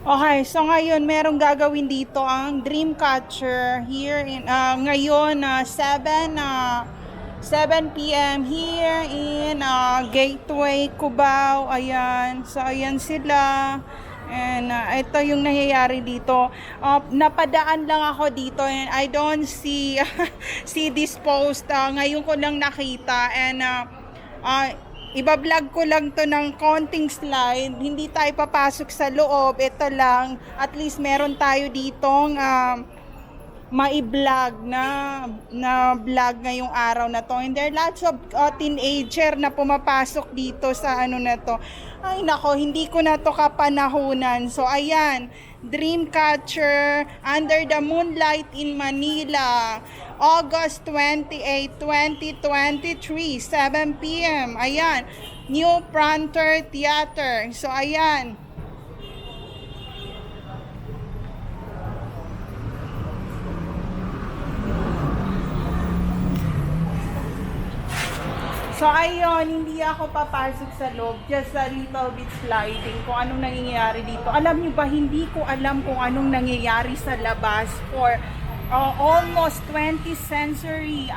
Okay, so ngayon merong gagawin dito ang Dreamcatcher here in ngayon 7 p.m. here in Gateway Cubao. Ayan. So ayan sila. And ito yung nangyayari dito. Napadaan lang ako dito and I don't see see this post. Ngayon ko lang nakita and iba-vlog ko lang to ng konting slide. Hindi tayo papasok sa loob. Ito lang. At least meron tayo ditong mai-vlog na vlog ngayong araw na to. And there are lots of teenager na pumapasok dito sa ano na to. Ay nako, hindi ko na to kapanahunan. So ayan, Dreamcatcher Under the Moonlight in Manila, August 28, 2023, 7 p.m. Ayan, New Frontier Theater. So ayan. So ayun, hindi ako papasok sa loob, just a little bit sliding kung anong nangyayari dito. Alam niyo ba, hindi ko alam kung anong nangyayari sa labas for almost 20th century.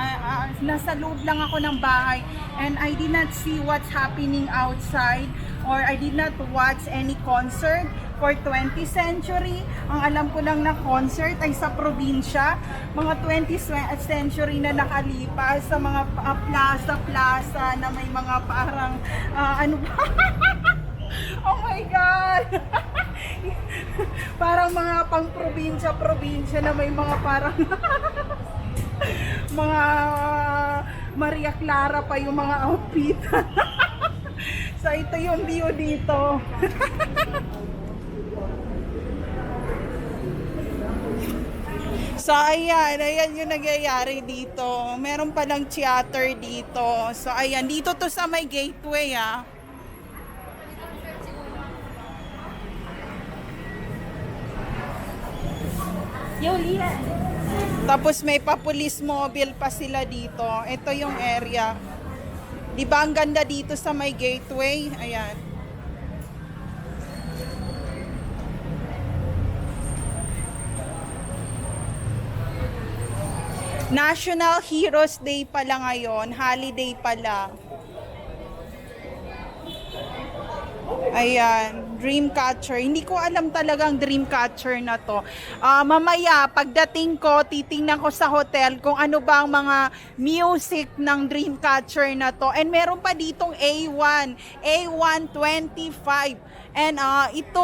Nasa loob lang ako ng bahay and I did not see what's happening outside or I did not watch any concert for 20th century. Ang alam ko lang na concert ay sa probinsya, mga 20th century na nakalipas sa mga plaza na may mga parang ano ba? Oh my God! Parang mga pang probinsya na may mga parang mga Maria Clara pa yung mga outfit. So ito yung view dito. So ayan yung nangyayari dito. Meron palang theater dito. So ayan, dito to sa may gateway Tapos may pa-police mobile pa sila dito. Ito yung area. Di ba ang ganda dito sa may gateway? Ayan. National Heroes Day pala ngayon, holiday pala. Ayan, Dreamcatcher. Hindi ko alam talagang Dreamcatcher na to. Mamaya, pagdating ko, titingnan ko sa hotel kung ano ba ang mga music ng Dreamcatcher na to. And meron pa ditong A125. And ito,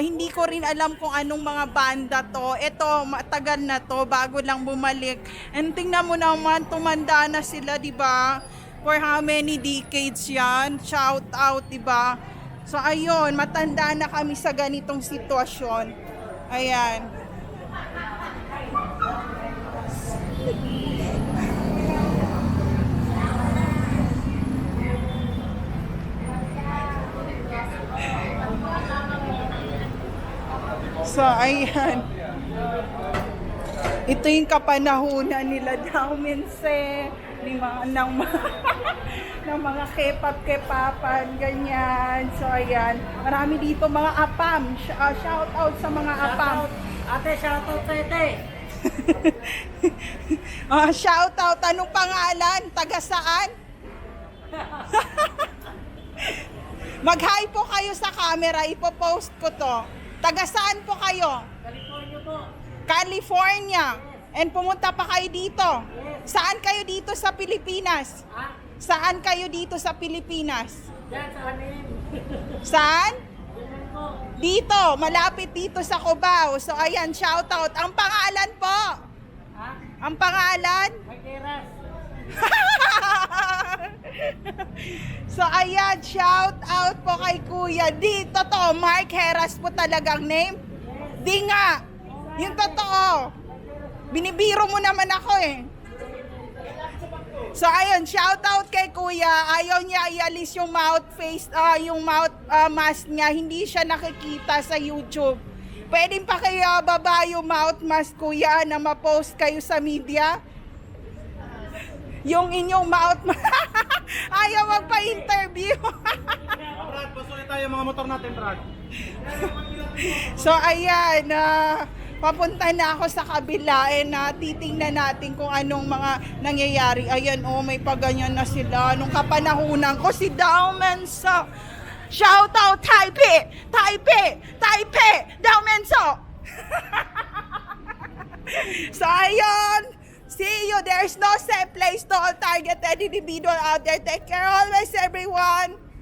hindi ko rin alam kung anong mga banda to. Ito, matagal na to, bago lang bumalik. And tingnan mo naman, tumanda na sila, di ba? For how many decades yan? Shout out, di ba? So ayun, matanda na kami sa ganitong sitwasyon. Ayan. So ayan. Ito yung kapanahunan nila daw minse ng mga kepap-kepapan, ganyan. So, ayan. Marami dito mga apam. Shout out sa mga apam. Ate, shout out tete. Shout out. Anong pangalan? Taga saan? Mag-hi po kayo sa camera. Ipopost ko to. Taga saan po kayo? California po. California. And pumunta pa kayo dito. Saan kayo dito sa Pilipinas? Ha? Saan kayo dito sa Pilipinas? Diyan sa amin. Saan? Diyan po. Dito, malapit dito sa Cubao. So ayan, shout out. Ang pangalan po? Ha? Ang pangalan? May teras. So ayan, shout out po kay Kuya. Dito to, Mark Heras po talagang name? Di nga. Yung totoo. Binibiro mo naman ako eh. So ayun, shout out kay Kuya. Ayaw niya ialis yung mouth mask niya. Hindi siya nakikita sa YouTube. Pwede pa kayo baba yung mouth mask, Kuya, na ma-post kayo sa media? Yung inyong mouth mask. Ayaw magpa-interview. Brad, pasulit tayo mga motor natin, Brad. So ayan, papunta na ako sa kabila na titingnan natin kung anong mga nangyayari. Ayan, may paganyan na sila. Nung kapanahunan ko si Daumenso. Shout out Taipei! Taipei! Taipei! Daumenso! So ayun, see you. There's no safe place to all targeted individual out there. Take care always, everyone.